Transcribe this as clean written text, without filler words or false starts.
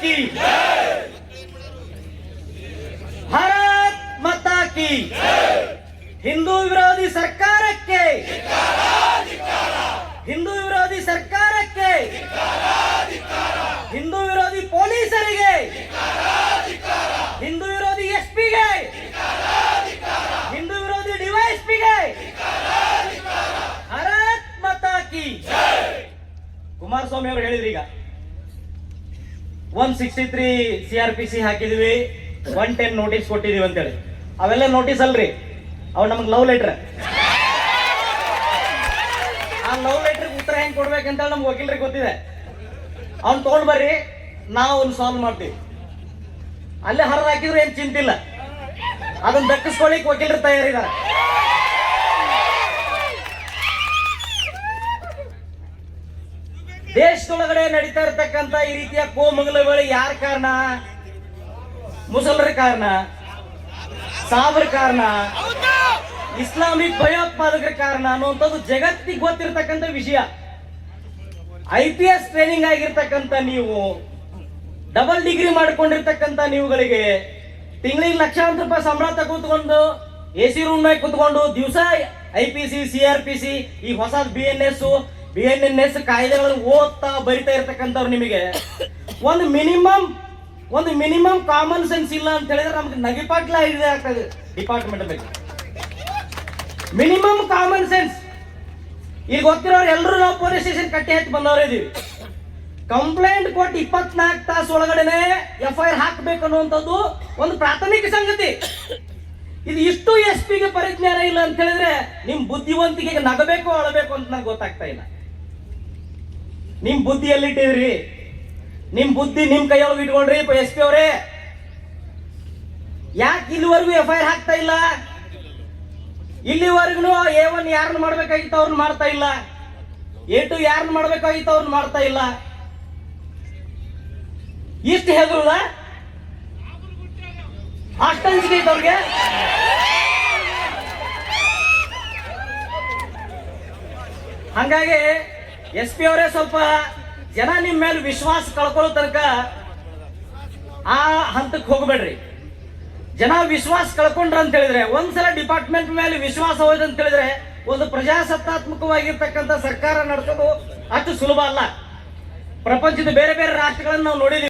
की भारत माता की ಹಿಂದೂ ವಿರೋಧಿ ಸರ್ಕಾರಕ್ಕೆ ಹಿಂದೂ ವಿರೋಧಿ ಸರ್ಕಾರಕ್ಕೆ ಹಿಂದೂ ವಿರೋಧಿ ಪೊಲೀಸರಿಗೆ ಹಿಂದೂ ವಿರೋಧಿ ಎಸ್ಪಿಗೆ ಹಿಂದೂ ವಿರೋಧಿ ಡಿವೈಎಸ್ಪಿಗೆ ಭಾರತ್ ಮಾತಾ ಕಿ ಕುಮಾರಸ್ವಾಮಿ ಅವರು ಹೇಳಿದ್ರಿ ಈಗ 163 CRPC ಹಾಕಿದ್ವಿ 110 ನೋಟಿಸ್ ಕೊಟ್ಟಿದೀವಿ ಅಂತೇಳಿ. ಅವೆಲ್ಲ ನೋಟಿಸ್ ಅಲ್ರಿ, ಅವ್ ನಮ್ಗೆ ಲವ್ ಲೆಟರ್. ಆ ಲವ್ ಲೆಟರ್ ಉತ್ತರ ಹೆಂಗ್ ಕೊಡ್ಬೇಕಂತ ನಮ್ಗೆ ವಕೀಲರಿಗೆ ಗೊತ್ತಿದೆ. ಅವ್ನ್ ತಗೊಂಡ್ ಬರ್ರಿ, ನಾವು ಅವ್ನು ಸಾಲ್ವ್ ಮಾಡ್ತೀವಿ. ಅಲ್ಲೇ ಹರಿದು ಹಾಕಿದ್ರು ಏನ್ ಚಿಂತಿಲ್ಲ, ಅದನ್ನ ದಕ್ಕಿಸ್ಕೊಳ್ಳಿಕ್ ವಕೀಲರು ತಯಾರಿದ್ದಾರೆ. ದೇಶದೊಳಗಡೆ ನಡೀತಾ ಇರತಕ್ಕಂತ ಈ ರೀತಿಯ ಕೋಮುಗಲಗಳು ಯಾರ ಕಾರಣ? ಮುಸಲ್ರ ಕಾರಣ, ಸಾಬ್ರ ಕಾರಣ, ಇಸ್ಲಾಮಿಕ್ ಭಯೋತ್ಪಾದಕರ ಕಾರಣ ಅನ್ನುವಂಥದ್ದು ಜಗತ್ತಿಗೆ ಗೊತ್ತಿರತಕ್ಕಂಥ ವಿಷಯ. IPS ಟ್ರೈನಿಂಗ್ ಆಗಿರ್ತಕ್ಕಂಥ ನೀವು, ಡಬಲ್ ಡಿಗ್ರಿ ಮಾಡ್ಕೊಂಡಿರ್ತಕ್ಕಂಥ ನೀವುಗಳಿಗೆ ತಿಂಗಳಿಗೆ ಲಕ್ಷಾಂತರ ರೂಪಾಯಿ ಸಂಬಳ ತಗೊಂಡು AC ರೂಮ್ ನಾಗ ಕುತ್ಕೊಂಡು ದಿವಸ IPC CRPC ಈ ಹೊಸ BNNS ಕಾಯ್ದೆಗಳನ್ನು ಓದ್ತಾ ಬರಿತಾ ಇರ್ತಕ್ಕಂಥವ್ರು ನಿಮಗೆ ಒಂದು ಮಿನಿಮಮ್ ಕಾಮನ್ ಸೆನ್ಸ್ ಇಲ್ಲ ಅಂತ ಹೇಳಿದ್ರೆ ನಮ್ಗೆ ನಗಿಪಾಟ್ಲ ಇದೆ ಆಗ್ತದೆ ಡಿಪಾರ್ಟ್ಮೆಂಟ್ ಬಗ್ಗೆ. Minimum common sense. ಈಗ ಗೊತ್ತಿರೋರು ಎಲ್ಲರೂ ನಾವು ಪೊಲೀಸ್ ಸ್ಟೇಷನ್ ಕಟ್ಟಿ ಹತ್ತಿ ಬಂದವರೇ ಇದೀವಿ. ಕಂಪ್ಲೇಂಟ್ ಕೊಟ್ಟು 24 ತಾಸು ಒಳಗಡೆನೆ FIR ಹಾಕಬೇಕು ಅನ್ನುವಂಥದ್ದು ಒಂದು ಪ್ರಾಥಮಿಕ ಸಂಗತಿ. ಇದು ಇಷ್ಟು SP ಗೆ ಪರಿಜ್ಞಾನ ಇಲ್ಲ ಅಂತ ಹೇಳಿದ್ರೆ ನಿಮ್ ಬುದ್ಧಿವಂತಿಕೆಗೆ ನಗಬೇಕು ಅಳಬೇಕು ಅಂತ ನಂಗೆ ಗೊತ್ತಾಗ್ತಾ ಇಲ್ಲ. ನಿಮ್ ಬುದ್ಧಿ ಎಲ್ಲಿಟ್ಟಿದ್ರಿ? ನಿಮ್ ಬುದ್ಧಿ ನಿಮ್ ಕೈಯೊಳಗೆ ಇಟ್ಕೊಳ್ರಿ SP ಅವರೇ. ಯಾಕೆ ಇಲ್ಲಿವರೆಗೂ FIR ಹಾಕ್ತಾ ಇಲ್ಲ? ಇಲ್ಲಿವರೆಗೂ A1 ಯಾರನ್ನ ಮಾಡ್ಬೇಕಾಗಿತ್ತು ಅವ್ರನ್ನ ಮಾಡ್ತಾ ಇಲ್ಲ, A2 ಯಾರನ್ನ ಮಾಡ್ಬೇಕಾಗಿತ್ತು ಅವ್ರನ್ನ ಮಾಡ್ತಾ ಇಲ್ಲ. ಇಷ್ಟು ಹೆದರುದ ಅಷ್ಟಂಜಿಕೆ ಐತೆ ಅವ್ರಿಗೆ. ಹಂಗಾಗಿ SP ಅವರೇ ಸ್ವಲ್ಪ ಜನ ನಿಮ್ ಮೇಲೆ ವಿಶ್ವಾಸ ಕಳ್ಕೊಳ್ಳೋ ತನಕ ಆ ಹಂತಕ್ಕೆ ಹೋಗ್ಬೇಡ್ರಿ. ಜನ ವಿಶ್ವಾಸ ಕಳ್ಕೊಂಡ್ರ ಅಂತ ಹೇಳಿದ್ರೆ, ಒಂದ್ಸಲ ಡಿಪಾರ್ಟ್ಮೆಂಟ್ ಮೇಲೆ ವಿಶ್ವಾಸ ಹೋಯ್ತು ಅಂತ ಹೇಳಿದ್ರೆ ಒಂದು ಪ್ರಜಾಸತ್ತಾತ್ಮಕವಾಗಿರ್ತಕ್ಕಂಥ ಸರ್ಕಾರ ನಡೆಸೋದು ಅಷ್ಟು ಸುಲಭ ಅಲ್ಲ. ಪ್ರಪಂಚದ ಬೇರೆ ಬೇರೆ ರಾಷ್ಟ್ರಗಳನ್ನು ನಾವು ನೋಡಿದೀವಿ.